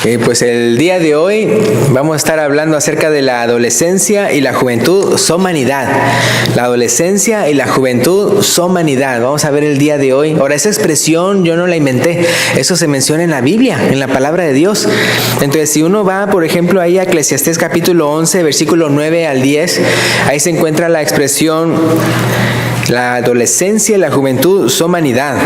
Pues el día de hoy vamos a estar hablando acerca de la adolescencia y la juventud son vanidad. La adolescencia y la juventud son vanidad. Vamos a ver el día de hoy. Ahora, esa expresión yo no la inventé. Eso se menciona en la Biblia, en la palabra de Dios. Entonces, si uno va, por ejemplo, ahí a Eclesiastés capítulo 11, versículo 9 al 10, ahí se encuentra la expresión: la adolescencia y la juventud son vanidad.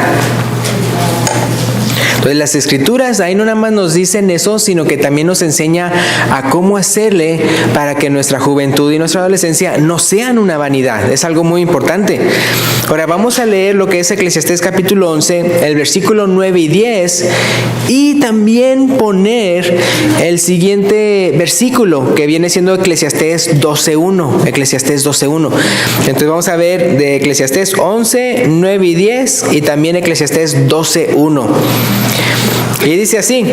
Entonces las Escrituras ahí no nada más nos dicen eso, sino que también nos enseña a cómo hacerle para que nuestra juventud y nuestra adolescencia no sean una vanidad. Es algo muy importante. Ahora vamos a leer lo que es Eclesiastés capítulo 11, el versículo 9 y 10, y también poner el siguiente versículo que viene siendo Eclesiastés 12.1. Eclesiastés 12.1. Entonces vamos a ver de Eclesiastés 11, 9 y 10 y también Eclesiastés 12.1. Y dice así: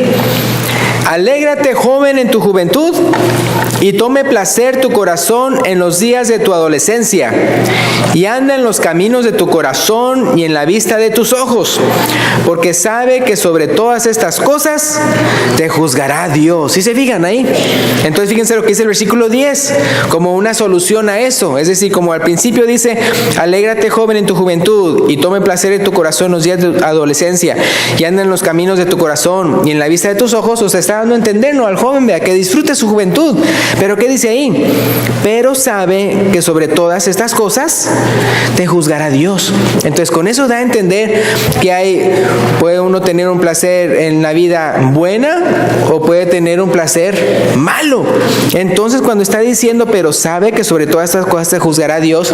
alégrate, joven, en tu juventud, y tome placer tu corazón en los días de tu adolescencia, y anda en los caminos de tu corazón y en la vista de tus ojos, porque sabe que sobre todas estas cosas te juzgará Dios. ¿Sí se fijan ahí? Entonces fíjense lo que dice el versículo 10, como una solución a eso. Es decir, como al principio dice: alégrate, joven, en tu juventud, y tome placer en tu corazón en los días de tu adolescencia, y anda en los caminos de tu corazón y en la vista de tus ojos. O sea, está dando a entender, ¿no?, al joven, vea, que disfrute su juventud. Pero ¿qué dice ahí? Pero sabe que sobre todas estas cosas te juzgará Dios. Entonces con eso da a entender que puede uno tener un placer en la vida buena o puede tener un placer malo. Entonces cuando está diciendo pero sabe que sobre todas estas cosas te juzgará Dios,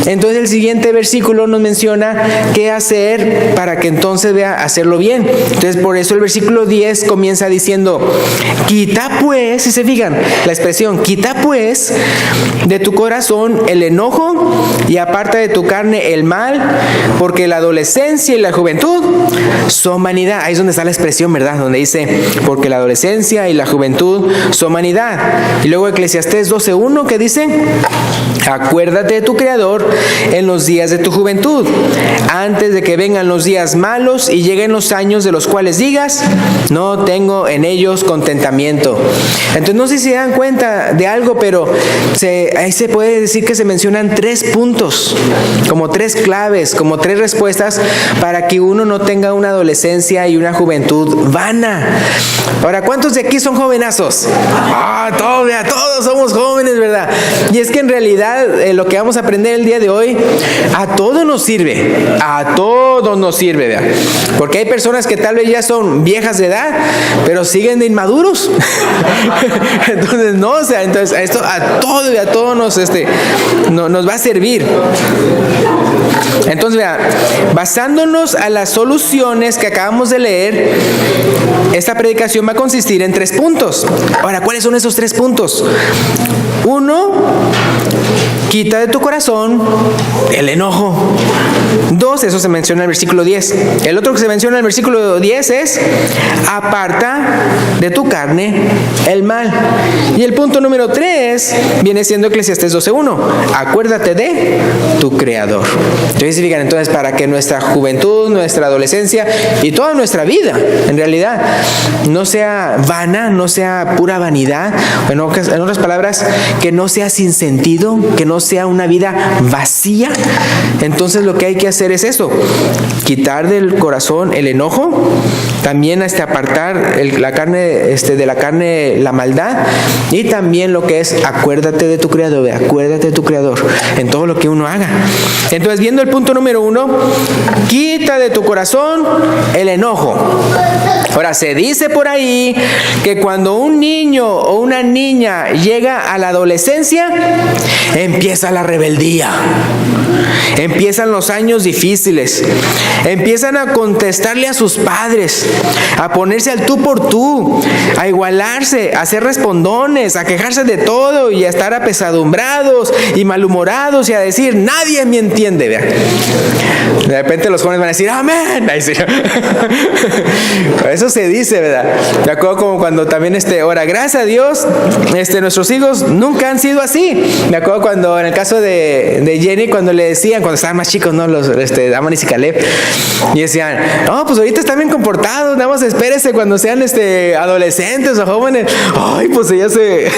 entonces el siguiente versículo nos menciona qué hacer para que entonces vea hacerlo bien. Entonces por eso el versículo 10 comienza diciendo: quita pues, si se fijan la expresión, quita pues de tu corazón el enojo y aparta de tu carne el mal, porque la adolescencia y la juventud son vanidad. Ahí es donde está la expresión, ¿verdad? Donde dice: porque la adolescencia y la juventud son vanidad. Y luego Eclesiastés 12.1, que dice: acuérdate de tu Creador en los días de tu juventud, antes de que vengan los días malos y lleguen los años de los cuales digas: no tengo en ellos contentamiento. Entonces no sé si se dan cuenta de algo, pero ahí se puede decir que se mencionan 3 puntos, como 3 claves, como 3 respuestas para que uno no tenga una adolescencia y una juventud vana. Ahora, ¿cuántos de aquí son jovenazos? Todos somos jóvenes, ¿verdad? Y es que en realidad lo que vamos a aprender el día de hoy a todos nos sirve, ¿verdad? Porque hay personas que tal vez ya son viejas de edad, pero siguen de inmaduros. Entonces no, o sea, entonces esto a todos nos va a servir. Entonces, vea, basándonos a las soluciones que acabamos de leer, esta predicación va a consistir en 3 puntos. Ahora, ¿cuáles son esos 3 puntos? 1, quita de tu corazón el enojo. 2, eso se menciona en el versículo 10. El otro que se menciona en el versículo 10 es: aparta de tu carne el mal. Y el punto número 3 viene siendo Eclesiastés 12.1: acuérdate de tu Creador. Entonces, para que nuestra juventud, nuestra adolescencia y toda nuestra vida, en realidad, no sea vana, no sea pura vanidad, en otras palabras, que no sea sin sentido, que no sea una vida vacía, entonces lo que hay que hacer es eso: quitar del corazón el enojo, también apartar de la carne la maldad, y también lo que es acuérdate de tu Creador, acuérdate de tu Creador en todo lo que uno haga. Entonces, viendo el punto número 1, quita de tu corazón el enojo. Ahora, se dice por ahí que cuando un niño o una niña llega a la adolescencia, empieza la rebeldía. Empiezan los años difíciles. Empiezan a contestarle a sus padres, a ponerse al tú por tú, a igualarse, a ser respondones, a quejarse de todo y a estar apesadumbrados y malhumorados y a decir: nadie me entiende. De repente los jóvenes van a decir: amén. Eso eso se dice, ¿verdad? Me acuerdo como cuando también ahora, gracias a Dios, nuestros hijos nunca han sido así. Me acuerdo cuando en el caso de Jenny, cuando le decían, cuando estaban más chicos, ¿no? Los Amanis y Caleb, y decían, no, pues ahorita están bien comportados, nada más espérese cuando sean adolescentes o jóvenes. Ay, pues ella se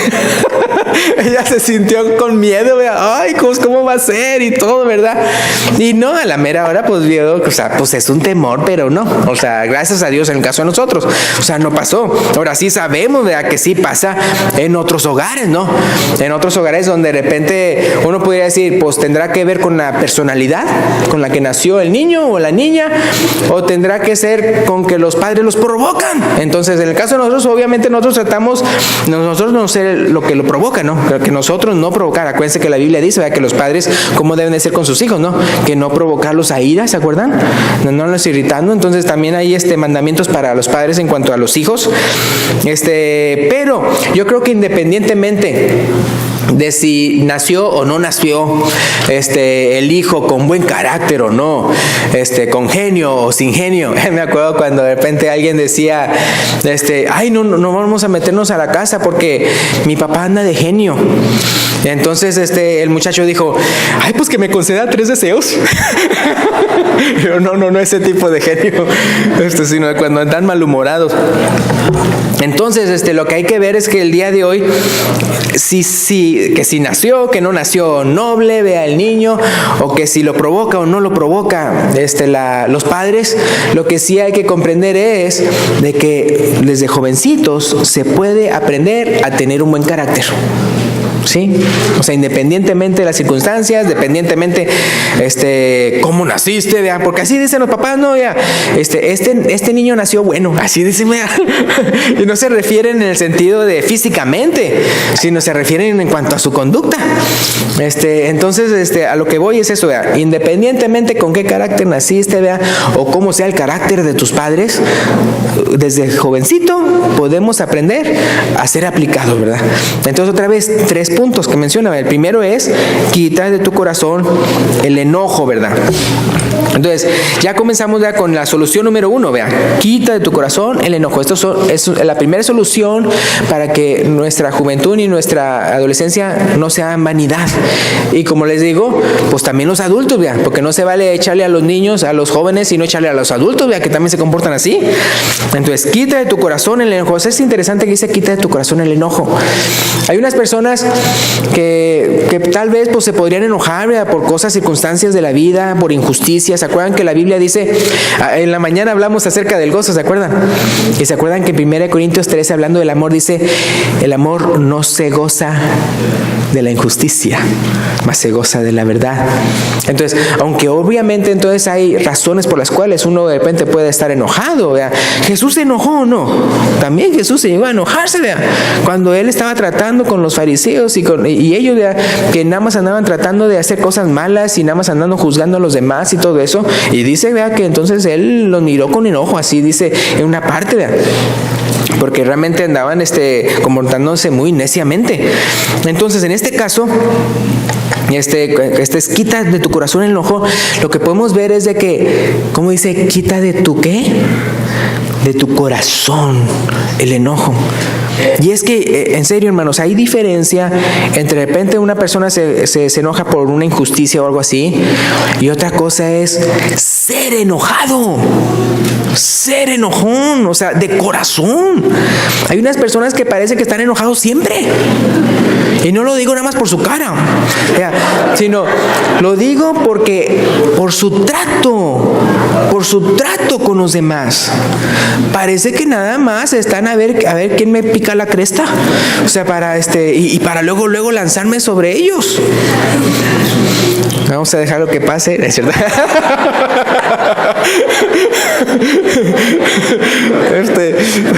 sintió con miedo, ¿verdad? Ay, ¿cómo va a ser? Y todo, ¿verdad? Y no, a la mera hora, pues vio, o sea, pues es un temor, pero no. O sea, gracias a Dios en el caso de nosotros. O sea, no pasó. Ahora sí sabemos, ¿verdad? Que sí pasa en otros hogares, ¿no? En otros hogares donde de repente uno podría decir, pues tendrá que ver con la personalidad con la que nació el niño o la niña, o tendrá que ser con que los padres los provocan. Entonces, en el caso de nosotros, obviamente nosotros tratamos, nosotros no ser lo que lo provoca, ¿no? Pero que nosotros no provocar. Acuérdense que la Biblia dice, ¿verdad? Que los padres, ¿cómo deben de ser con sus hijos, no? Que no provocarlos a ira, ¿se acuerdan? No los irritando. Entonces, también hay mandamientos para los padres en cuanto a los hijos. Pero yo creo que independientemente de si nació o no nació el hijo con buen carácter o no, con genio o sin genio. Me acuerdo cuando de repente alguien decía, ay, no vamos a meternos a la casa porque mi papá anda de genio. Entonces el muchacho dijo, ay, pues que me conceda 3 deseos. Pero no ese tipo de genio, sino cuando andan malhumorados. Entonces, lo que hay que ver es que el día de hoy, que si nació, que no nació noble, vea el niño, o que si lo provoca o no lo provoca, los padres, lo que sí hay que comprender es de que desde jovencitos se puede aprender a tener un buen carácter. ¿Sí? O sea, independientemente de las circunstancias, dependientemente cómo naciste, ¿vea? Porque así dicen los papás, no, ya, este niño nació bueno, así dicen, ¿vea? Y no se refieren en el sentido de físicamente, sino se refieren en cuanto a su conducta. Entonces, a lo que voy es eso, ¿vea? Independientemente con qué carácter naciste, ¿vea? O cómo sea el carácter de tus padres, desde jovencito podemos aprender a ser aplicados, ¿verdad? Entonces, otra vez, 3 puntos que menciona. El primero es quitar de tu corazón el enojo, ¿verdad? Entonces, ya comenzamos ya con la solución número 1, vean, quita de tu corazón el enojo. Es la primera solución para que nuestra juventud y nuestra adolescencia no sean vanidad. Y como les digo, pues también los adultos, vean, porque no se vale echarle a los niños, a los jóvenes, sino echarle a los adultos, vean, que también se comportan así. Entonces, quita de tu corazón el enojo. Es interesante que dice, quita de tu corazón el enojo. Hay unas personas que tal vez pues se podrían enojar, ¿verdad? Por cosas, circunstancias de la vida, por injusticias. ¿Se acuerdan que la Biblia dice, en la mañana hablamos acerca del gozo, ¿se acuerdan? Y se acuerdan que en 1 Corintios 13, hablando del amor, dice, el amor no se goza de la injusticia, mas se goza de la verdad. Entonces, aunque obviamente entonces hay razones por las cuales uno de repente puede estar enojado, ¿verdad? ¿Jesús se enojó o no? También Jesús se llegó a enojarse, ¿verdad? Cuando él estaba tratando con los fariseos y ellos, ¿verdad? Que nada más andaban tratando de hacer cosas malas y nada más andando juzgando a los demás y todo eso. Y dice, ¿verdad? Que entonces él los miró con enojo, así dice en una parte, ¿verdad? Porque realmente andaban comportándose muy neciamente. Entonces, en este caso, quita de tu corazón el enojo. Lo que podemos ver es de que, ¿cómo dice? Quita de tu ¿qué? De tu corazón el enojo. Y es que, en serio, hermanos, hay diferencia entre de repente una persona se enoja por una injusticia o algo así, y otra cosa es ser enojado, ser enojón, o sea, de corazón. Hay unas personas que parece que están enojados siempre. Y no lo digo nada más por su cara, sino lo digo porque por su trato con los demás. Parece que nada más están a ver quién me pica la cresta. O sea, para para luego lanzarme sobre ellos. Vamos a dejar lo que pase, ¿es cierto?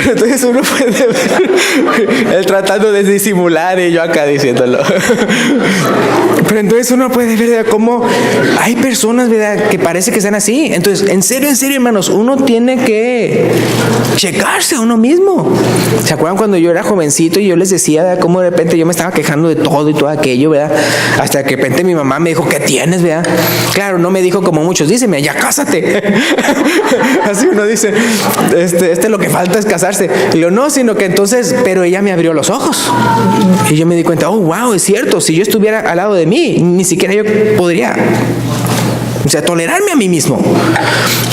Entonces uno puede ver él tratando de disimular y yo acá diciéndolo. Pero entonces uno puede ver cómo hay personas, ¿verdad?, que parece que están así. Entonces, en serio, hermanos, uno tiene que checarse a uno mismo. ¿Se acuerdan cuando yo era jovencito y yo les decía, ¿verdad?, cómo de repente yo me estaba quejando de todo y todo aquello, ¿verdad? Hasta que de repente mi mamá me dijo, ¿qué tienes, verdad? Claro, no me dijo como muchos dicen, ya cásate. casarse. Así uno dice, lo que falta es casarse. Y yo, no, sino que entonces, pero ella me abrió los ojos. Y yo me di cuenta, oh, wow, es cierto, si yo estuviera al lado de mí, ni siquiera yo podría, tolerarme a mí mismo.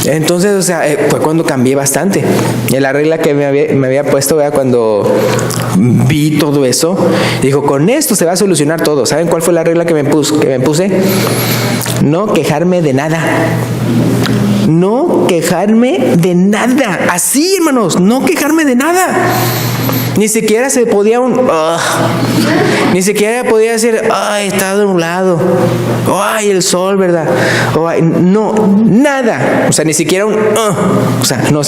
Entonces, fue cuando cambié bastante. Y la regla que me había puesto, ¿verdad? Cuando vi todo eso, dijo, con esto se va a solucionar todo. ¿Saben cuál fue la regla que me puse? No quejarme de nada. No quejarme de nada. Así, hermanos, no quejarme de nada. Ni siquiera se podía ni siquiera podía decir, ay, está nublado, ay, el sol, ¿verdad? No, nada. Ni siquiera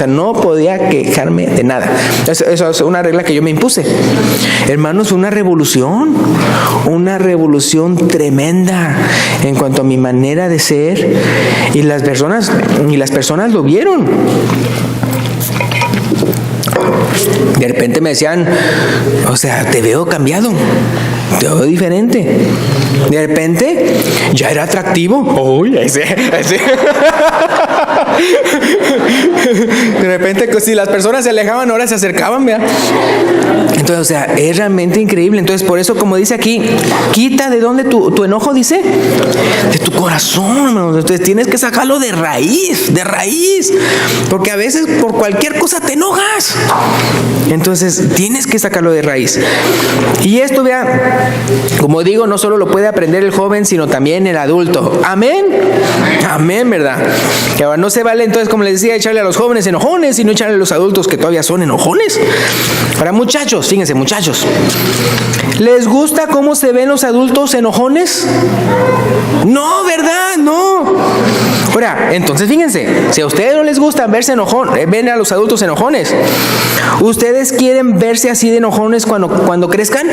no podía quejarme de nada. Eso es una regla que yo me impuse. Hermanos, una revolución tremenda en cuanto a mi manera de ser, y las personas lo vieron. De repente me decían, te veo cambiado, te veo diferente. De repente ya era atractivo. Uy, ese. De repente, si las personas se alejaban, ahora se acercaban, ¿verdad? Entonces, es realmente increíble. Entonces, por eso, como dice aquí, quita de dónde tu enojo, dice, de tu corazón, hermano. Entonces, tienes que sacarlo de raíz, porque a veces por cualquier cosa te enojas. Entonces, tienes que sacarlo de raíz. Y esto, vea, como digo, no solo lo puede aprender el joven, sino también el adulto. Amén. Amén, ¿verdad? Que ahora no se vale, entonces, como les decía, echarle a los jóvenes enojones y no echarle a los adultos que todavía son enojones. Para muchachos, fíjense, muchachos, ¿les gusta cómo se ven los adultos enojones? No, ¿verdad? No. Ahora, entonces fíjense, si a ustedes no les gusta verse ven a los adultos enojones, ¿ustedes quieren verse así de enojones cuando crezcan?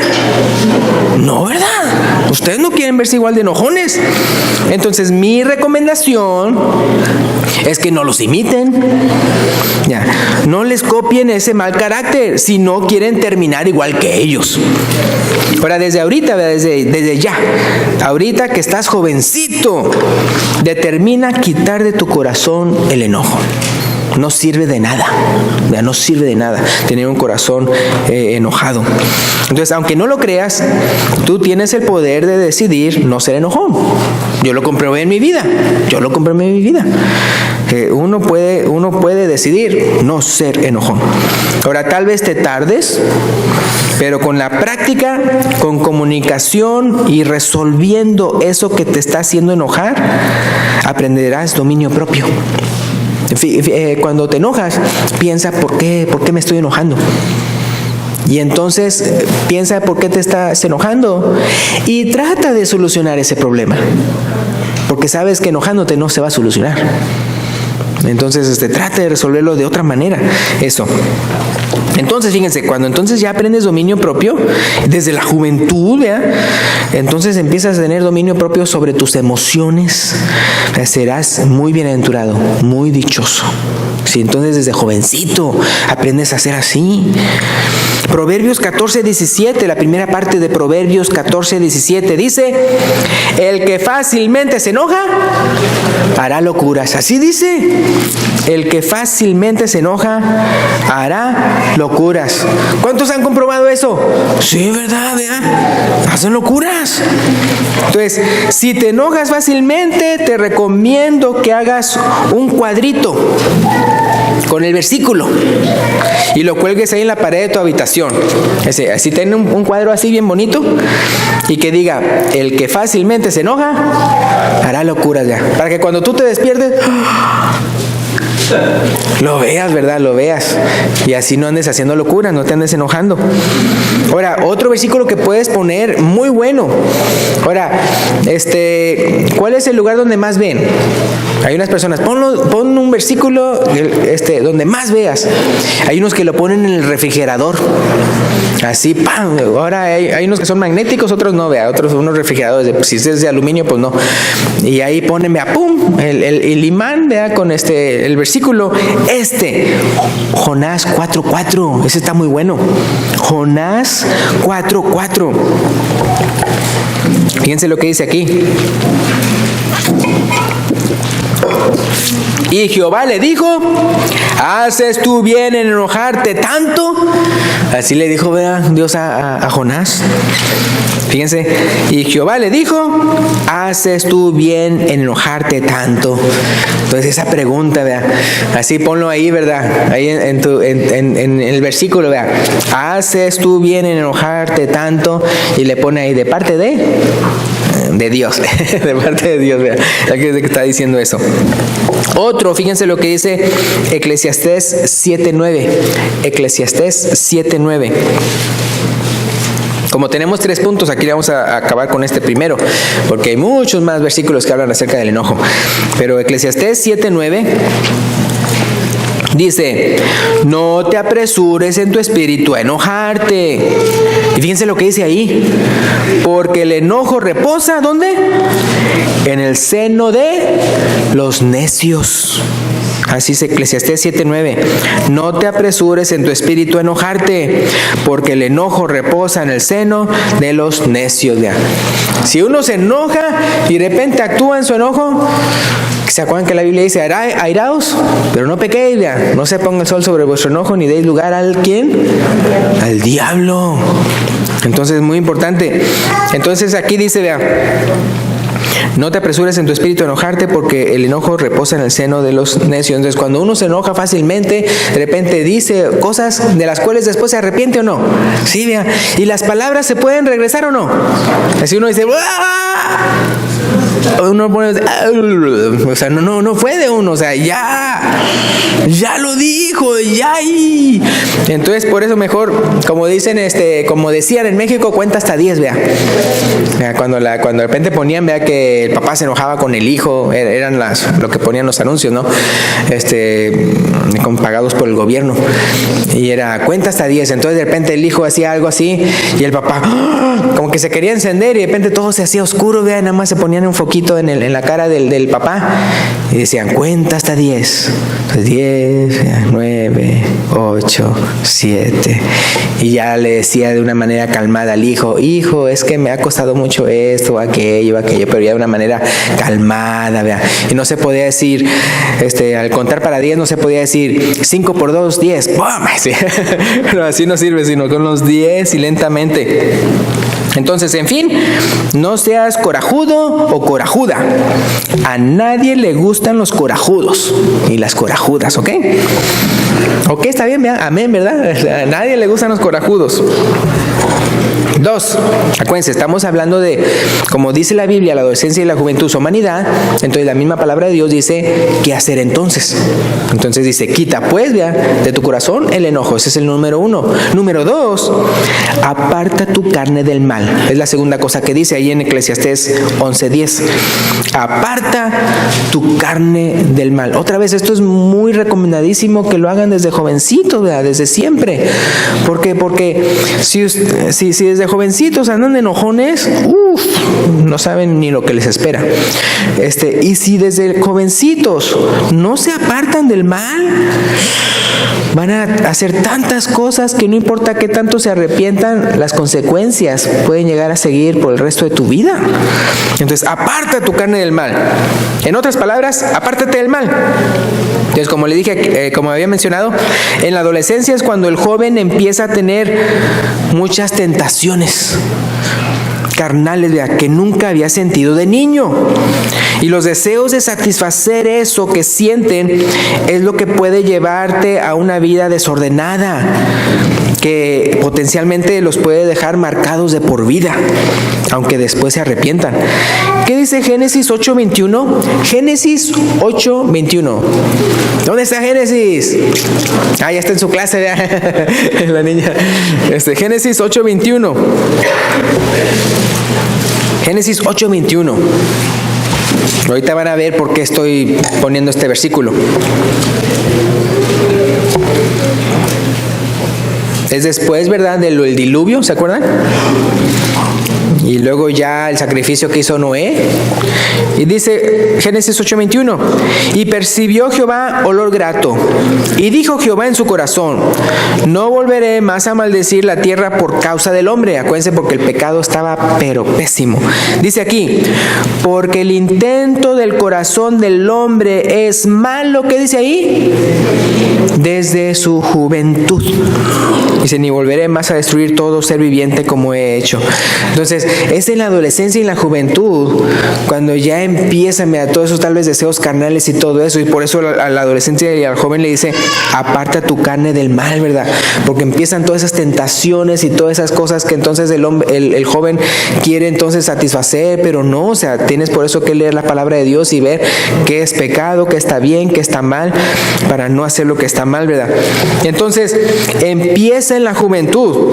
No, ¿verdad? Ustedes no quieren verse igual de enojones. Entonces, mi recomendación es que no los imiten. Ya, no les copien ese mal carácter si no quieren terminar igual que ellos. Ahora, desde ahorita, desde ya, ahorita que estás jovencito, determina quitar de tu corazón el enojo. No sirve de nada, ya no sirve de nada tener un corazón enojado. Entonces, aunque no lo creas, tú tienes el poder de decidir no ser enojón. Yo lo comprobé en mi vida. Uno puede decidir no ser enojón. Ahora, tal vez te tardes, pero con la práctica, con comunicación y resolviendo eso que te está haciendo enojar, aprenderás dominio propio. Cuando te enojas, piensa ¿por qué me estoy enojando? Y entonces piensa por qué te estás enojando y trata de solucionar ese problema, porque sabes que enojándote no se va a solucionar. Entonces trata de resolverlo de otra manera, eso. Entonces, fíjense, cuando entonces ya aprendes dominio propio, desde la juventud, ¿verdad? Entonces empiezas a tener dominio propio sobre tus emociones, serás muy bienaventurado, muy dichoso. Sí, entonces desde jovencito aprendes a ser así. Proverbios 14:17, la primera parte de Proverbios 14:17 dice, el que fácilmente se enoja, hará locuras. Así dice, el que fácilmente se enoja, hará locuras. ¿Cuántos han comprobado eso? Sí, ¿verdad? Hacen locuras. Entonces, si te enojas fácilmente, te recomiendo que hagas un cuadrito con el versículo y lo cuelgues ahí en la pared de tu habitación. Así ten un cuadro así bien bonito y que diga, el que fácilmente se enoja, hará locuras ya. Para que cuando tú te despiertes, lo veas, ¿verdad? Lo veas. Y así no andes haciendo locura, no te andes enojando. Ahora, otro versículo que puedes poner, muy bueno. Ahora, ¿cuál es el lugar donde más ven? Hay unas personas, pon un versículo donde más veas. Hay unos que lo ponen en el refrigerador. Así, ¡pam! Ahora hay unos que son magnéticos, otros no, vea. Otros unos refrigeradores, si es de aluminio, pues no. Y ahí ponen, vea, ¡pum! El imán, vea, con el versículo. Jonás 4:4. Ese está muy bueno. Jonás 4:4. Fíjense lo que dice aquí. Y Jehová le dijo, ¿haces tú bien en enojarte tanto? Así le dijo, ¿verdad?, Dios a Jonás. Fíjense, y Jehová le dijo, ¿haces tú bien en enojarte tanto? Entonces esa pregunta, ¿verdad?, así ponlo ahí, ¿verdad?, ahí en el versículo, ¿verdad?, ¿haces tú bien en enojarte tanto? Y le pone ahí, de parte de Dios, de parte de Dios, ¿verdad?, que está diciendo eso. Otro, fíjense lo que dice Eclesiastés 7:9. Eclesiastés 7:9. Como tenemos 3 puntos, aquí vamos a acabar con este primero, porque hay muchos más versículos que hablan acerca del enojo. Pero Eclesiastés 7:9 dice, no te apresures en tu espíritu a enojarte. Y fíjense lo que dice ahí, porque el enojo reposa, ¿dónde? En el seno de los necios. Así es Eclesiastés 7:9. No te apresures en tu espíritu a enojarte, porque el enojo reposa en el seno de los necios. ¿Ya? Si uno se enoja y de repente actúa en su enojo, ¿se acuerdan que la Biblia dice, airaos, pero no pequéis? ¿Ya? No se ponga el sol sobre vuestro enojo, ni deis lugar al ¿quién? Al diablo. Entonces es muy importante. Entonces aquí dice, vea, no te apresures en tu espíritu a enojarte, porque el enojo reposa en el seno de los necios. Entonces cuando uno se enoja fácilmente, de repente dice cosas de las cuales después se arrepiente o no. Sí, vea. Y las palabras se pueden regresar o no. Así uno dice, ¡ah! Uno pone, o sea, no puede uno, o sea, ya lo dijo, ya ahí. Entonces, por eso mejor, como dicen, como decían en México, cuenta hasta 10, vea. Cuando de repente ponían, vea, que el papá se enojaba con el hijo, eran lo que ponían los anuncios, ¿no? Pagados por el gobierno. Y era cuenta hasta 10. Entonces de repente el hijo hacía algo así y el papá como que se quería encender y de repente todo se hacía oscuro, vea, nada más se ponían un foquito en la cara del papá y decían cuenta hasta 10. Entonces 10, 9, 8, 7. Y ya le decía de una manera calmada al hijo, es que me ha costado mucho esto, aquello, pero ya de una manera calmada, vea. Y no se podía decir, al contar para 10 no se podía decir 5 por 2, 10. ¡Pum! Sí. Pero así no sirve, sino con los 10 y lentamente. Entonces, en fin, no seas corajudo o corajuda. A nadie le gustan los corajudos y las corajudas, ¿ok? Ok, está bien, vean, amén, ¿verdad? A nadie le gustan los corajudos. 2, acuérdense, estamos hablando de, como dice la Biblia, la adolescencia y la juventud son vanidad. Entonces la misma palabra de Dios dice, ¿qué hacer entonces? Entonces dice, quita pues, vea, de tu corazón el enojo. Ese es el número 1. Número 2, aparta tu carne del mal. Es la segunda cosa que dice ahí en Eclesiastés 11:10. Aparta tu carne del mal. Otra vez, esto es muy recomendadísimo que lo hagan desde jovencitos, ¿verdad? Desde siempre. ¿Por qué? Porque si desde jovencitos andan de enojones, no saben ni lo que les espera. Y si desde jovencitos no se apartan del mal, van a hacer tantas cosas que no importa qué tanto se arrepientan, las consecuencias pueden llegar a seguir por el resto de tu vida. Entonces, aparta tu carne del mal. En otras palabras, apártate del mal. Entonces, como le dije, como había mencionado, en la adolescencia es cuando el joven empieza a tener muchas tentaciones carnales, vea, que nunca había sentido de niño. Y los deseos de satisfacer eso que sienten es lo que puede llevarte a una vida desordenada, que potencialmente los puede dejar marcados de por vida, aunque después se arrepientan. ¿Qué dice Génesis 8:21? Génesis 8:21. ¿Dónde está Génesis? Ya está en su clase, vea. La niña. Génesis 8:21. Génesis 8:21. Ahorita van a ver por qué estoy poniendo este versículo. Es después, ¿verdad?, del diluvio, ¿se acuerdan? Y luego ya el sacrificio que hizo Noé. Y dice Génesis 8:21, y percibió Jehová olor grato, y dijo Jehová en su corazón, no volveré más a maldecir la tierra por causa del hombre. Acuérdense, porque el pecado estaba pero pésimo. Dice aquí, porque el intento del corazón del hombre es malo. ¿Qué dice ahí? Desde su juventud. Dice, ni volveré más a destruir todo ser viviente como he hecho. Entonces, es en la adolescencia y en la juventud cuando ya empiezan todos esos tal vez deseos carnales y todo eso. Y por eso a la adolescencia y al joven le dice, aparta tu carne del mal, ¿verdad? Porque empiezan todas esas tentaciones y todas esas cosas que entonces el joven quiere entonces satisfacer, pero no, o sea, tienes por eso que leer la palabra de Dios y ver qué es pecado, qué está bien, qué está mal, para no hacer lo que está mal, ¿verdad? Entonces, empieza en la juventud,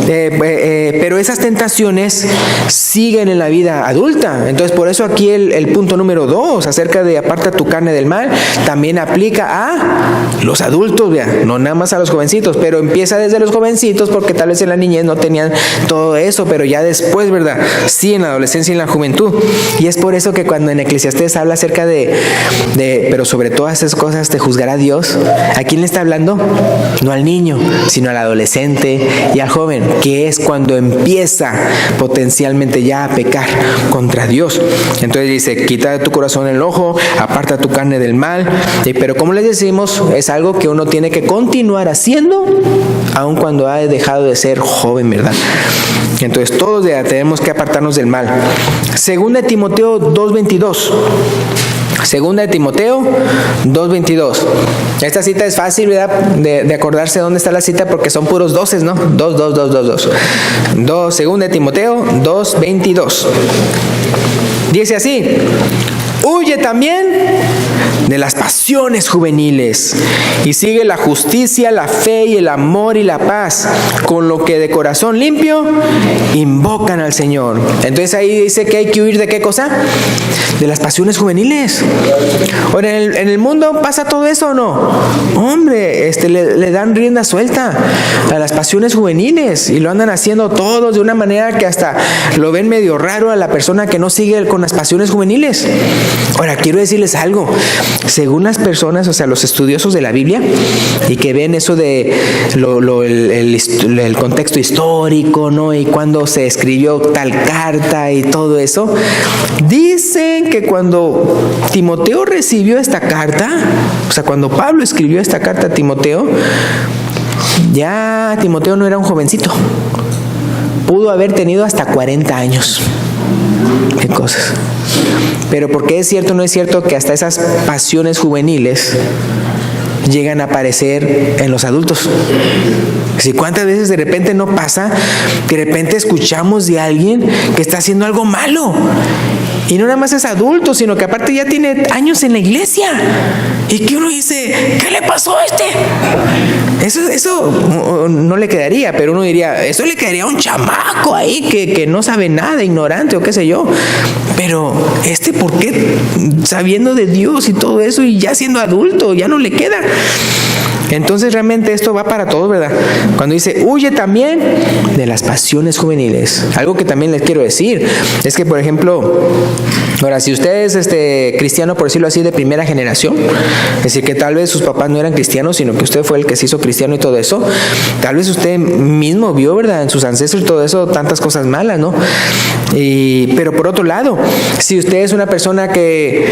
pero esas tentaciones siguen en la vida adulta. Entonces, por eso aquí el punto número 2, acerca de aparta tu carne del mal, también aplica a los adultos, ¿verdad? No nada más a los jovencitos, pero empieza desde los jovencitos, porque tal vez en la niñez no tenían todo eso, pero ya después, ¿verdad? Sí, en la adolescencia y en la juventud. Y es por eso que cuando en Eclesiastés habla acerca de pero sobre todas esas cosas te juzgará Dios, ¿a quién le está hablando? No al niño, sino al adolescente y al joven, que es cuando empieza potencialmente ya a pecar contra Dios. Entonces dice, quita de tu corazón el ojo, aparta tu carne del mal. Pero como les decimos, es algo que uno tiene que continuar haciendo aun cuando ha dejado de ser joven, ¿verdad? Entonces todos tenemos que apartarnos del mal. Segunda de Timoteo 2:22. Segunda de Timoteo 2:22. Esta cita es fácil, ¿verdad? De acordarse dónde está la cita, porque son puros 12, ¿no? 2. Segunda de Timoteo 2:22. Dice así, huye también de las pasiones juveniles y sigue la justicia, la fe y el amor y la paz, con lo que de corazón limpio invocan al Señor. Entonces ahí dice que hay que huir de ¿qué cosa? De las pasiones juveniles. Ahora, ¿en el mundo pasa todo eso o no? Hombre, le dan rienda suelta a las pasiones juveniles y lo andan haciendo todos de una manera que hasta lo ven medio raro a la persona que no sigue con las pasiones juveniles. Ahora, quiero decirles algo. Según las personas, o sea, los estudiosos de la Biblia, y que ven eso de el contexto histórico, ¿no? Y cuando se escribió tal carta y todo eso, dicen que cuando Timoteo recibió esta carta, o sea, cuando Pablo escribió esta carta a Timoteo, ya Timoteo no era un jovencito. Pudo haber tenido hasta 40 años. Qué cosas. Pero ¿por qué es cierto o no es cierto que hasta esas pasiones juveniles llegan a aparecer en los adultos? Si cuántas veces de repente no pasa que de repente escuchamos de alguien que está haciendo algo malo, y no nada más es adulto, sino que aparte ya tiene años en la iglesia, y que uno dice, ¿qué le pasó a este? Eso no le quedaría, pero uno diría, eso le quedaría a un chamaco ahí que no sabe nada, ignorante o qué sé yo. Pero ¿por qué? Sabiendo de Dios y todo eso, y ya siendo adulto, ya no le queda. Entonces realmente esto va para todos, ¿verdad? Cuando dice, huye también de las pasiones juveniles. Algo que también les quiero decir es que, por ejemplo, ahora, si usted es cristiano, por decirlo así, de primera generación, es decir, que tal vez sus papás no eran cristianos, sino que usted fue el que se hizo cristiano y todo eso, tal vez usted mismo vio, ¿verdad?, en sus ancestros y todo eso, tantas cosas malas, ¿no? Pero por otro lado, si usted es una persona que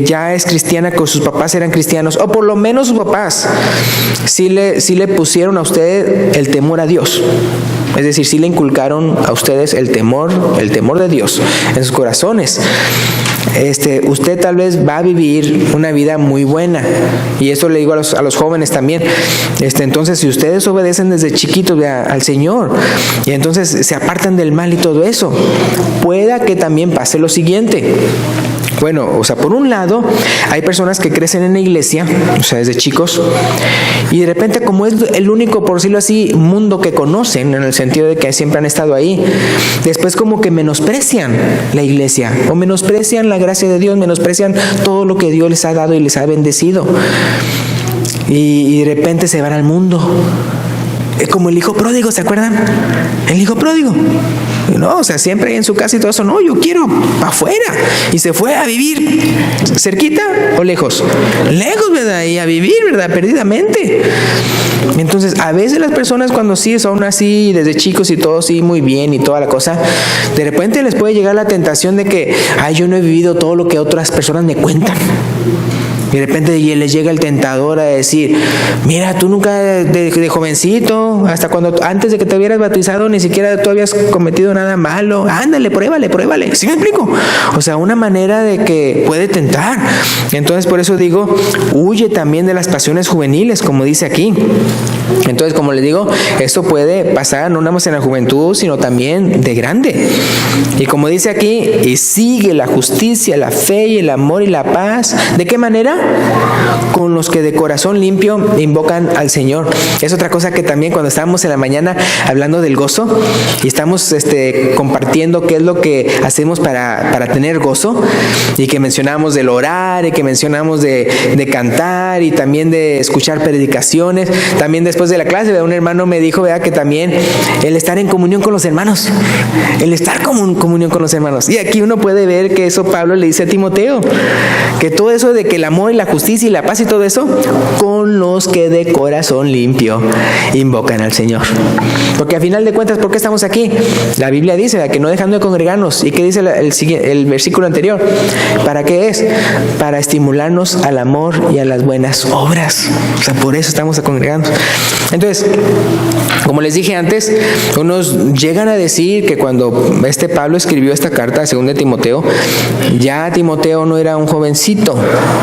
ya es cristiana, que sus papás eran cristianos, o por lo menos sus papás sí le pusieron a usted el temor a Dios. Es decir, sí le inculcaron a ustedes el temor de Dios en sus corazones. Usted tal vez va a vivir una vida muy buena, y eso le digo a los jóvenes también. Entonces, si ustedes obedecen desde chiquitos al Señor, y entonces se apartan del mal y todo eso, pueda que también pase lo siguiente. Bueno, o sea, por un lado, hay personas que crecen en la iglesia, o sea, desde chicos, y de repente, como es el único, por decirlo así, mundo que conocen, en el sentido de que siempre han estado ahí, después como que menosprecian la iglesia, o menosprecian la gracia de Dios, menosprecian todo lo que Dios les ha dado y les ha bendecido, y de repente se van al mundo. como el hijo pródigo, ¿se acuerdan? El hijo pródigo. No, o sea, siempre ahí en su casa y todo eso. No, yo quiero para afuera. Y se fue a vivir cerquita o lejos. Lejos, ¿verdad? Y a vivir, ¿verdad? Perdidamente. Entonces, a veces las personas cuando sí son así, desde chicos y todo sí, muy bien y toda la cosa, de repente les puede llegar la tentación de que, yo no he vivido todo lo que otras personas me cuentan. Y de repente les llega el tentador a decir, mira, tú nunca de jovencito, hasta antes de que te hubieras bautizado, ni siquiera tú habías cometido nada malo. Ándale, pruébale. ¿Sí me explico? O sea, una manera de que puede tentar. Entonces, por eso digo, huye también de las pasiones juveniles, como dice aquí. Entonces, como les digo, esto puede pasar no nada más en la juventud, sino también de grande. Y como dice aquí, y sigue la justicia, la fe y el amor y la paz. ¿De qué manera? Con los que de corazón limpio invocan al Señor. Es otra cosa que también cuando estábamos en la mañana hablando del gozo y estamos compartiendo qué es lo que hacemos para tener gozo, y que mencionamos del orar y que mencionamos de cantar y también de escuchar predicaciones. También después de la clase, un hermano me dijo, que también el estar en comunión con los hermanos, el estar en comunión con los hermanos. Y aquí uno puede ver que eso Pablo le dice a Timoteo, que todo eso de que el amor y la justicia y la paz y todo eso, con los que de corazón limpio invocan al Señor. Porque a final de cuentas, ¿por qué estamos aquí? La Biblia dice que no dejando de congregarnos. ¿Y qué dice el versículo anterior? ¿Para qué es? Para estimularnos al amor y a las buenas obras. O sea, por eso estamos congregando. Entonces, como les dije antes, unos llegan a decir que cuando Pablo escribió esta carta, según de Timoteo, ya Timoteo no era un jovencito.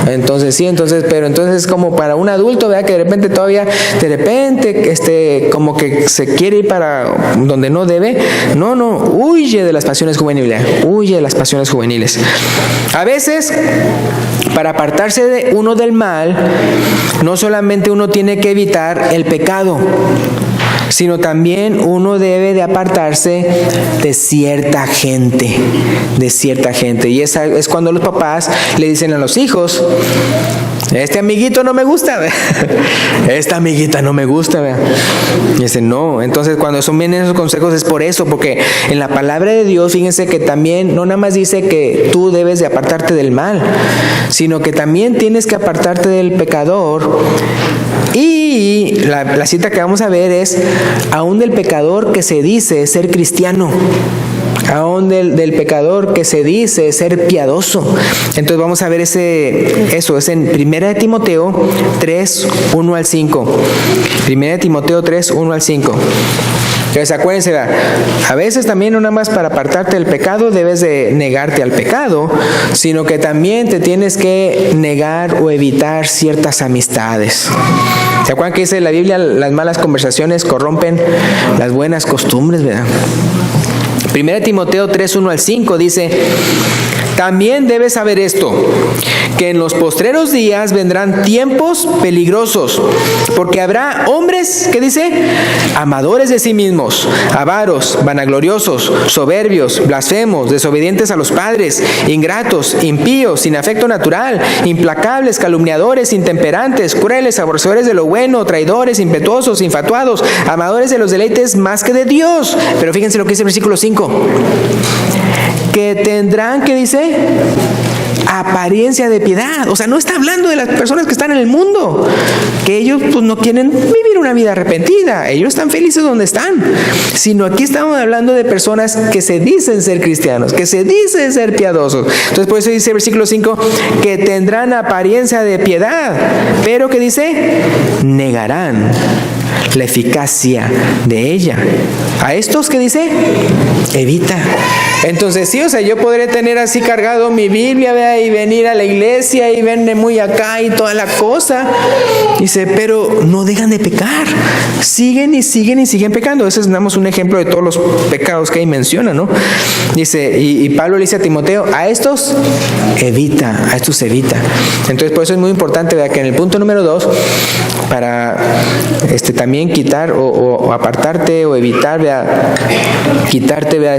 Entonces pero entonces como para un adulto, que de repente como que se quiere ir para donde no debe. No, huye de las pasiones juveniles. A veces, para apartarse de uno del mal, no solamente uno tiene que evitar el pecado, sino también uno debe de apartarse de cierta gente. Y esa es cuando los papás le dicen a los hijos, este amiguito no me gusta, esta amiguita no me gusta, y dice no. Entonces cuando son bien esos consejos es por eso, porque en la palabra de Dios, fíjense que también no nada más dice que tú debes de apartarte del mal, sino que también tienes que apartarte del pecador. Y la cita que vamos a ver es, aún del pecador que se dice ser cristiano, aún del pecador que se dice ser piadoso. Entonces vamos a ver eso es en 1 Timoteo 3, 1 al 5. 1 Timoteo 3, 1 al 5. Entonces acuérdense, a veces también no nada más para apartarte del pecado debes de negarte al pecado, sino que también te tienes que negar o evitar ciertas amistades. ¿Se acuerdan que dice la Biblia, las malas conversaciones corrompen las buenas costumbres, verdad? 1 Timoteo 3, 1 al 5 dice, también debes saber esto, que en los postreros días vendrán tiempos peligrosos, porque habrá hombres, ¿qué dice? Amadores de sí mismos, avaros, vanagloriosos, soberbios, blasfemos, desobedientes a los padres, ingratos, impíos, sin afecto natural, implacables, calumniadores, intemperantes, crueles, aborrecedores de lo bueno, traidores, impetuosos, infatuados, amadores de los deleites más que de Dios. Pero fíjense lo que dice el versículo 5. Que tendrán, ¿qué dice? Apariencia de piedad. O sea, no está hablando de las personas que están en el mundo, que ellos pues no quieren vivir una vida arrepentida, ellos están felices donde están, sino aquí estamos hablando de personas que se dicen ser cristianos, que se dicen ser piadosos. Entonces por eso dice el versículo 5, que tendrán apariencia de piedad, pero ¿qué dice? Negarán la eficacia de ella. A estos, ¿qué dice? Evita. Entonces sí, o sea, yo podré tener así cargado mi Biblia, vea, y venir a la iglesia y verme muy acá y toda la cosa. Dice, pero no dejan de pecar. Siguen pecando. Ese es damos un ejemplo de todos los pecados que ahí menciona, ¿no? Dice, y Pablo le dice a Timoteo, a estos evita. Entonces por eso es muy importante, vea, que en el punto número 2, para también quitar o apartarte o evitar, vea, quitarte, vea,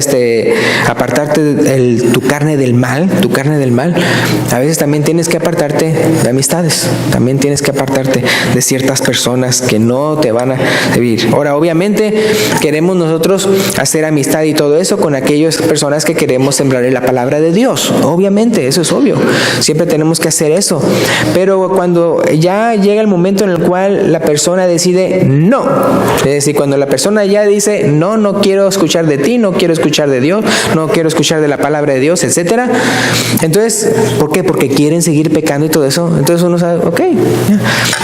apartarte tu carne del mal, a veces también tienes que apartarte de amistades, también tienes que apartarte de ciertas personas que no te van a servir. Ahora, obviamente, queremos nosotros hacer amistad y todo eso con aquellas personas que queremos sembrarle la palabra de Dios. Obviamente, eso es obvio. Siempre tenemos que hacer eso. Pero cuando ya llega el momento en el cual la persona decide no, es decir, cuando la persona ya dice no quiero escuchar de ti, no quiero escuchar de Dios, no quiero escuchar de la palabra de Dios, etcétera. Entonces, ¿por qué? Porque quieren seguir pecando y todo eso. Entonces uno sabe, ok.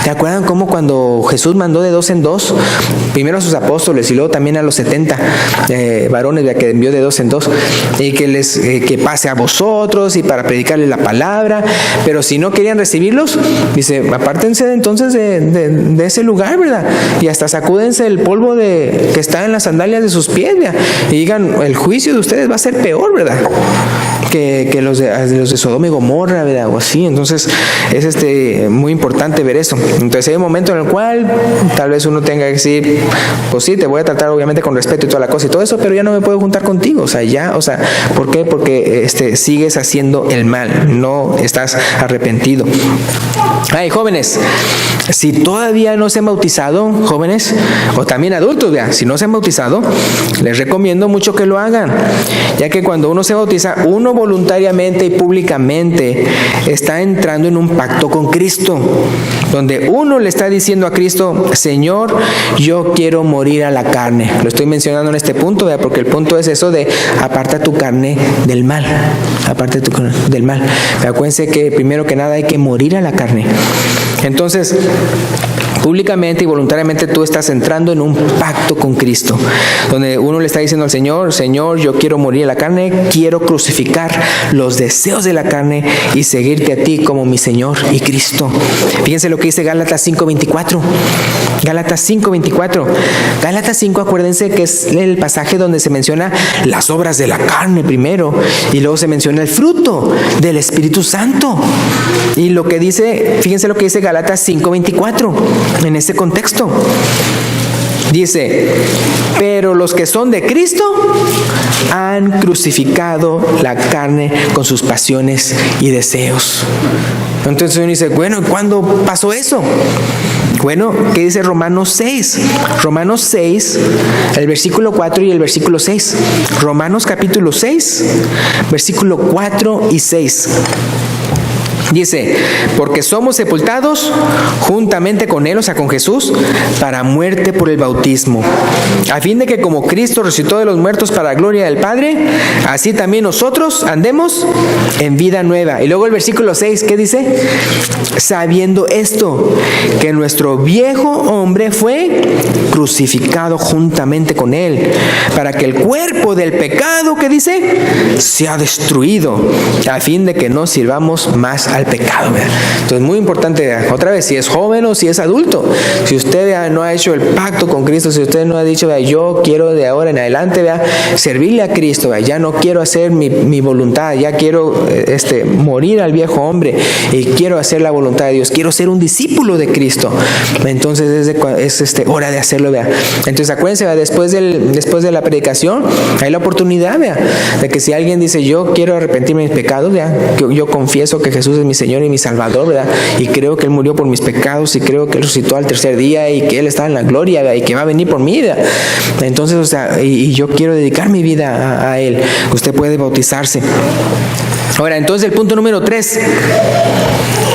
¿Te acuerdan cómo cuando Jesús mandó de 2 en 2, primero a sus apóstoles y luego también a los 70 varones que envió de 2 en 2, y que pase a vosotros y para predicarles la palabra? Pero si no querían recibirlos, dice, apártense entonces de ese lugar, ¿verdad? Y hasta sacúdense el polvo que está en las sandalias de sus pies, ¿verdad? Y digan, el juicio de ustedes va a ser peor, ¿verdad? Que los de Sodoma y Gomorra, ¿verdad? O así. Entonces es muy importante ver eso. Entonces hay un momento en el cual tal vez uno tenga que decir, pues sí, te voy a tratar obviamente con respeto y toda la cosa y todo eso, pero ya no me puedo juntar contigo. ¿Por qué? Porque sigues haciendo el mal, no estás arrepentido. Ay, jóvenes, si todavía no se han bautizado, jóvenes, o también adultos, ¿verdad? Si no se han bautizado, les recomiendo mucho que lo hagan, ya que cuando uno se bautiza, uno voluntariamente y públicamente está entrando en un pacto con Cristo, donde uno le está diciendo a Cristo, Señor, yo quiero morir a la carne. Lo estoy mencionando en este punto, ¿verdad? Porque el punto es eso de aparta tu carne del mal, aparta tu carne del mal. Pero acuérdense que primero que nada hay que morir a la carne. Entonces, públicamente y voluntariamente tú estás entrando en un pacto con Cristo, donde uno le está diciendo al Señor, Señor, yo quiero morir a la carne, quiero crucificar los deseos de la carne y seguirte a ti como mi Señor y Cristo. Fíjense lo que dice Gálatas 5:24. Gálatas 5:24. Gálatas 5, acuérdense que es el pasaje donde se menciona las obras de la carne primero y luego se menciona el fruto del Espíritu Santo. Y lo que dice, fíjense lo que dice Gálatas 5:24 en ese contexto. Dice, pero los que son de Cristo han crucificado la carne con sus pasiones y deseos. Entonces uno dice, bueno, ¿cuándo pasó eso? Bueno, ¿qué dice Romanos 6? Romanos 6, el versículo 4 y el versículo 6. Romanos capítulo 6, versículo 4 y 6. Dice, porque somos sepultados juntamente con Él, o sea, con Jesús, para muerte por el bautismo, a fin de que como Cristo resucitó de los muertos para la gloria del Padre, así también nosotros andemos en vida nueva. Y luego el versículo 6, ¿qué dice? Sabiendo esto, que nuestro viejo hombre fue crucificado juntamente con Él, para que el cuerpo del pecado, ¿qué dice? Sea destruido, a fin de que no sirvamos más al pecado, ¿verdad? Entonces, muy importante, otra vez, si es joven o si es adulto, si usted no ha hecho el pacto con Cristo, si usted no ha dicho, ¿verdad? Yo quiero de ahora en adelante, ¿verdad? Servirle a Cristo, ¿verdad? Ya no quiero hacer mi voluntad, ya quiero morir al viejo hombre y quiero hacer la voluntad de Dios, quiero ser un discípulo de Cristo. Entonces es hora de hacerlo, ¿verdad? Entonces acuérdense, ¿verdad? Después de la predicación hay la oportunidad, ¿verdad? De que si alguien dice, yo quiero arrepentirme de mis pecados, ¿verdad? Yo confieso que Jesús es mi Señor y mi Salvador, ¿verdad? Y creo que Él murió por mis pecados y creo que Él resucitó al tercer día y que Él está en la gloria, ¿verdad? Y que va a venir por mí, ¿verdad? Entonces, o sea, y yo quiero dedicar mi vida a Él. Usted puede bautizarse. Ahora, entonces el punto número 3.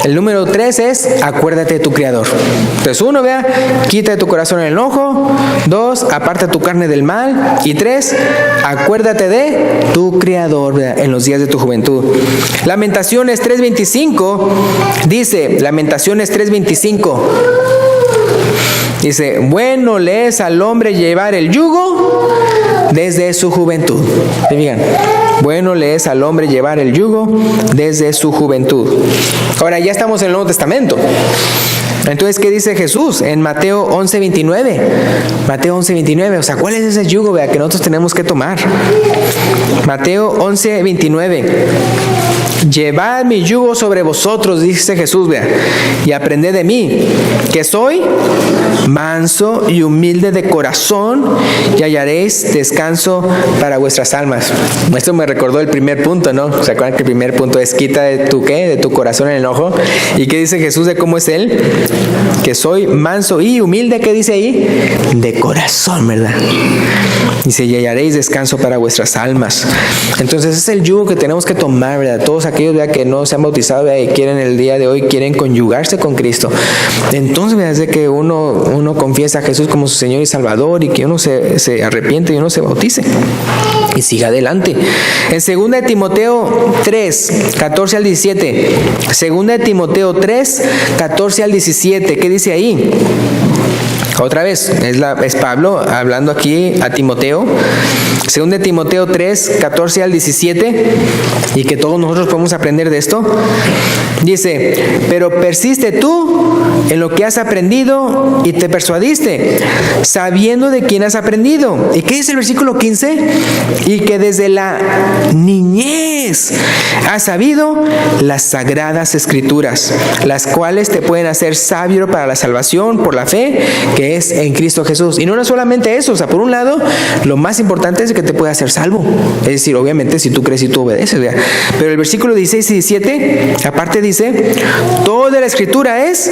El número 3 es, acuérdate de tu Creador. Entonces 1, vea, quita de tu corazón el enojo. 2, aparta tu carne del mal. Y 3, acuérdate de tu Creador, ¿verdad? En los días de tu juventud. Lamentaciones 3:25 dice, Lamentaciones 3:25 dice, bueno le es al hombre llevar el yugo desde su juventud. ¿Sí, digan? Bueno le es al hombre llevar el yugo desde su juventud. Ahora ya estamos en el Nuevo Testamento. Entonces, ¿qué dice Jesús en Mateo 11:29? Mateo 11:29, o sea, ¿cuál es ese yugo, vea, que nosotros tenemos que tomar? Mateo 11:29. llevad mi yugo sobre vosotros, dice Jesús, vea, y aprended de mí, que soy manso y humilde de corazón, y hallaréis descanso para vuestras almas. Esto me recordó el primer punto, ¿no? ¿Se acuerdan que el primer punto es quita de tu ¿qué? De tu corazón el enojo? ¿Y qué dice Jesús de cómo es Él? Que soy manso y humilde, ¿qué dice ahí? De corazón, ¿verdad? Dice, y hallaréis descanso para vuestras almas. Entonces es el yugo que tenemos que tomar, ¿verdad? Todos aquellos, ¿verdad?, que no se han bautizado, ¿verdad?, y quieren el día de hoy, quieren conyugarse con Cristo. Entonces, ¿verdad?, es de que uno confiesa a Jesús como su Señor y Salvador, y que uno se arrepiente y uno se bautice y siga adelante. En 2 de Timoteo 3, 14 al 17. 2 de Timoteo 3, 14 al 17. ¿Qué dice ahí? Otra vez, es Pablo hablando aquí a Timoteo. 2 de Timoteo 3, 14 al 17, y que todos nosotros podemos aprender de esto. Dice, pero persiste tú en lo que has aprendido y te persuadiste, sabiendo de quién has aprendido. ¿Y qué dice el versículo 15? Y que desde la niñez has sabido las sagradas escrituras, las cuales te pueden hacer sabio para la salvación por la fe que es en Cristo Jesús. Y no solamente eso, o sea, por un lado, lo más importante es que te puede hacer salvo. Es decir, obviamente, si tú crees y tú obedeces, ¿verdad? Pero el versículo 16 y 17, aparte dice, toda la escritura es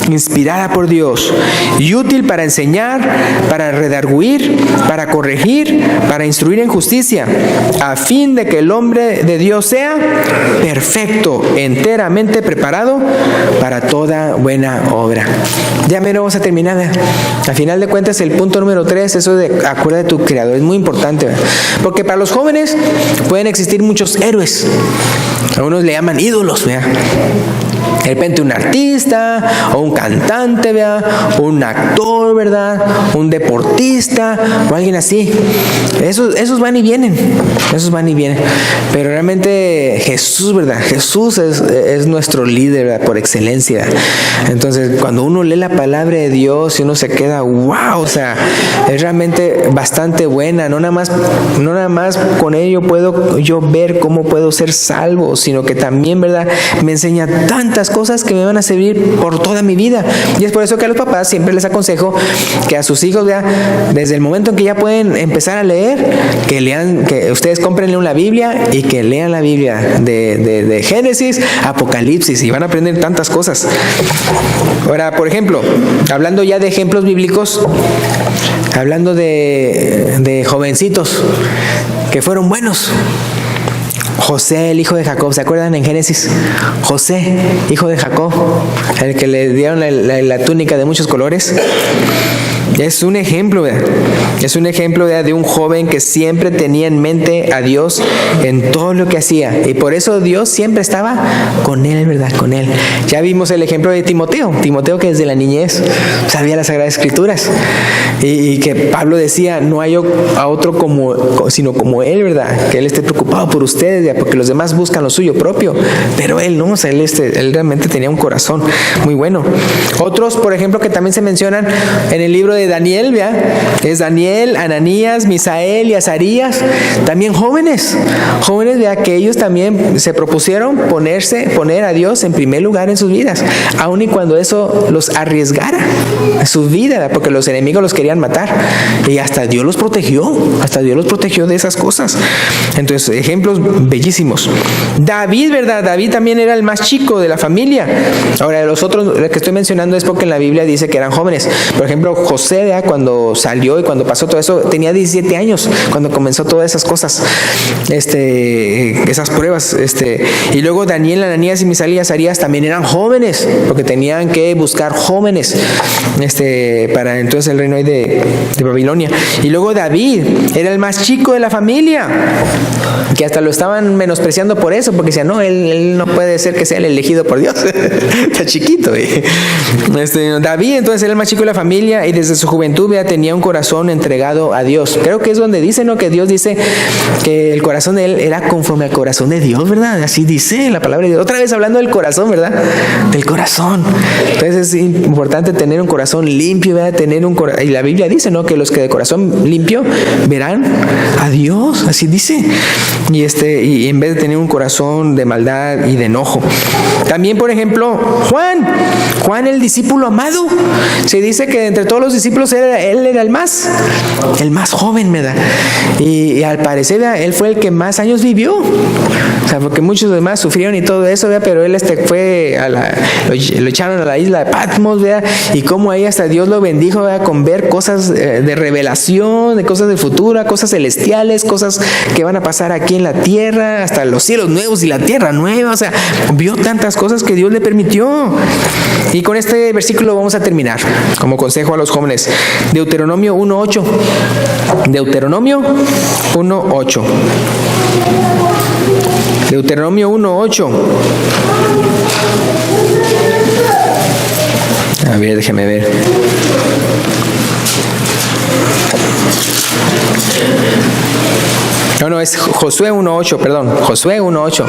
inspirada por Dios y útil para enseñar, para redarguir, para corregir, para instruir en justicia, a fin de que el hombre de Dios sea perfecto, enteramente preparado para toda buena obra. Ya menos vamos a terminar, ¿verdad? Al final de cuentas, el punto número 3, eso de acuérdate de tu Creador, es muy importante, ¿verdad? Porque para los jóvenes pueden existir muchos héroes. Algunos le llaman ídolos, ¿verdad? De repente un artista o un cantante, ¿verdad?, un actor, ¿verdad?, un deportista o alguien así. Esos van y vienen, pero realmente Jesús, ¿verdad? Jesús es nuestro líder, ¿verdad?, por excelencia. Entonces, cuando uno lee la palabra de Dios y uno se queda, wow, o sea, es realmente bastante buena. No nada más con ello puedo yo ver cómo puedo ser salvo, sino que también, ¿verdad?, me enseña tantas cosas que me van a servir por toda mi vida. Y es por eso que a los papás siempre les aconsejo que a sus hijos, ¿verdad?, desde el momento en que ya pueden empezar a leer, que lean, que ustedes cómprenle una Biblia y que lean la Biblia de Génesis, Apocalipsis, y van a aprender tantas cosas. Ahora, por ejemplo, hablando ya de ejemplos bíblicos, hablando de jovencitos que fueron buenos. José, el hijo de Jacob, ¿se acuerdan en Génesis? José, hijo de Jacob, el que le dieron la túnica de muchos colores. Es un ejemplo, ¿verdad? Es un ejemplo, ¿verdad?, de un joven que siempre tenía en mente a Dios en todo lo que hacía. Y por eso Dios siempre estaba con él, ¿verdad? Con él. Ya vimos el ejemplo de Timoteo. Timoteo, que desde la niñez sabía las Sagradas Escrituras. Y que Pablo decía, no hay a otro sino como él, ¿verdad? Que él esté preocupado por ustedes, ¿verdad?, porque los demás buscan lo suyo propio. Pero él no, o sea, él realmente tenía un corazón muy bueno. Otros, por ejemplo, que también se mencionan en el libro de Daniel, ¿verdad? Es Daniel, Ananías, Misael y Azarías, también jóvenes, ¿verdad?, que ellos también se propusieron poner a Dios en primer lugar en sus vidas, aun y cuando eso los arriesgara su vida, ¿verdad?, porque los enemigos los querían matar, y hasta Dios los protegió de esas cosas. Entonces, ejemplos bellísimos. David, ¿verdad? David también era el más chico de la familia. Ahora, los otros que estoy mencionando es porque en la Biblia dice que eran jóvenes. Por ejemplo, José, ¿verdad?, cuando salió y cuando pasó todo eso, tenía 17 años cuando comenzó todas esas cosas, esas pruebas. Y luego Daniel, Ananías y Misael y Azarías también eran jóvenes, porque tenían que buscar jóvenes para entonces el reino de Babilonia. Y luego David era el más chico de la familia, que hasta lo estaban menospreciando por eso, porque decían, no, él no puede ser que sea el elegido por Dios. Está chiquito. David entonces era el más chico de la familia, y desde desde su juventud ya tenía un corazón entregado a Dios. Creo que es donde dice, ¿no? Que Dios dice que el corazón de él era conforme al corazón de Dios, ¿verdad? Así dice la palabra de Dios. Otra vez hablando del corazón, ¿verdad? Del corazón. Entonces es importante tener un corazón limpio, ¿verdad? Y la Biblia dice, ¿no? Que los que de corazón limpio verán a Dios, así dice. Y en vez de tener un corazón de maldad y de enojo. También, por ejemplo, Juan el discípulo amado. Se dice que entre todos los discípulos él era el más joven, ¿verdad? Y al parecer, ¿verdad? Él fue el que más años vivió. O sea, porque muchos demás sufrieron y todo eso, ¿verdad? Pero él fue lo echaron a la isla de Patmos, ¿verdad? Y cómo ahí hasta Dios lo bendijo, ¿verdad? Con ver cosas de revelación, de cosas del futuro, cosas celestiales, cosas que van a pasar aquí en la tierra, hasta los cielos nuevos y la tierra nueva. O sea, vio tantas cosas que Dios le permitió. Y con este versículo vamos a terminar, como consejo a los jóvenes. Deuteronomio 1:8. Deuteronomio 1:8. Deuteronomio 1:8. A ver, déjeme ver. No, es Josué 1:8, perdón. Josué 1:8.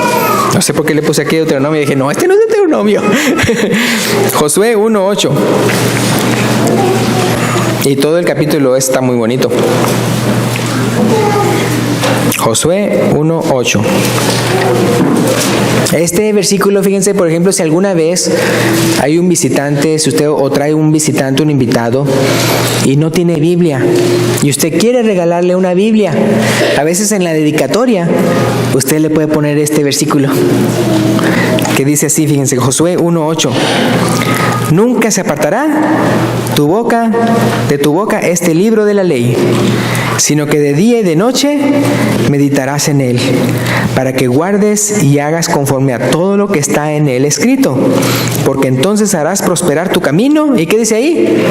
No sé por qué le puse aquí Deuteronomio. Dije, no, este no es Deuteronomio. Josué 1:8. Y todo el capítulo está muy bonito. Josué 1:8. Este versículo, fíjense, por ejemplo, si alguna vez hay un visitante, si usted o trae un visitante, un invitado, y no tiene Biblia, y usted quiere regalarle una Biblia, a veces en la dedicatoria, usted le puede poner este versículo, que dice así, fíjense, Josué 1:8. Nunca se apartará de tu boca este libro de la ley, sino que de día y de noche meditarás en él, para que guardes y hagas conforme a todo lo que está en él escrito, porque entonces harás prosperar tu camino. ¿Y qué dice ahí?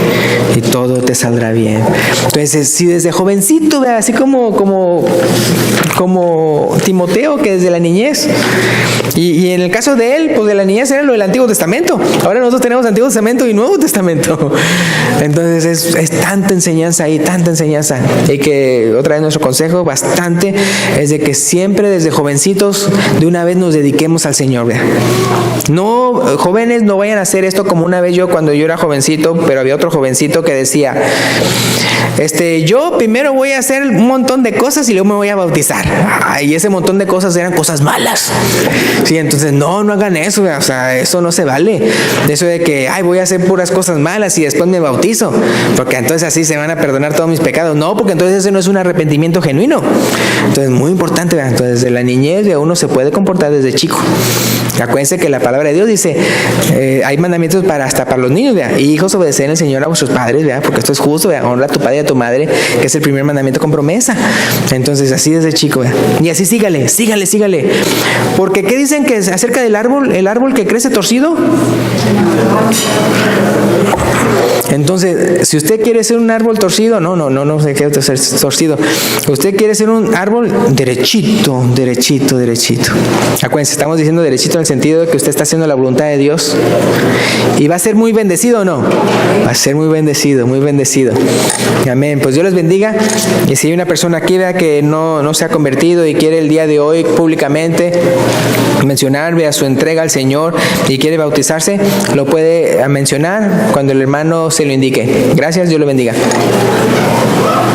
Y todo te saldrá bien. Entonces, si desde jovencito, así como Timoteo, que desde la niñez, y en el caso de él, pues de la niñez era lo del Antiguo Testamento. Ahora nosotros tenemos Antiguo Testamento y Nuevo Testamento. Entonces es tanta enseñanza ahí, tanta enseñanza. Y que otra vez nuestro consejo bastante es de que siempre desde jovencitos de una vez nos dediquemos al Señor. ¿Verdad? No, jóvenes, no vayan a hacer esto como una vez cuando yo era jovencito, pero había otro jovencito que decía, yo primero voy a hacer un montón de cosas y luego me voy a bautizar. Y ese montón de cosas eran cosas malas. Sí, entonces no hagan eso, o sea, eso no se vale. Eso de que, voy a hacer puras cosas malas y después me bautizo, porque entonces así se van a perdonar todos mis pecados. No, porque entonces ese no es un arrepentimiento genuino. Entonces, muy importante, ¿verdad? Entonces, desde la niñez uno se puede comportar desde chico. Acuérdense que la palabra de Dios dice, hay mandamientos hasta para los niños, ¿verdad? Y hijos, obedecen al Señor a vuestros padres, ¿verdad? Porque esto es justo, ¿verdad? Honra a tu padre y a tu madre, que es el primer mandamiento con promesa. Entonces, así desde chico, ¿verdad? Y así sígale. Porque ¿qué dicen que acerca del árbol? El árbol que crece torcido. Entonces, si usted quiere ser un árbol torcido, no se quiere ser torcido. Usted quiere ser un árbol derechito. Acuérdense, estamos diciendo derechito en el sentido de que usted está haciendo la voluntad de Dios. ¿Y va a ser muy bendecido o no? Va a ser muy bendecido. Amén. Pues Dios les bendiga. Y si hay una persona aquí, ¿verdad?, que no se ha convertido y quiere el día de hoy públicamente mencionar, ¿verdad?, su entrega al Señor y quiere bautizarse, lo puede mencionar cuando el hermano se lo indique. Gracias, Dios lo bendiga.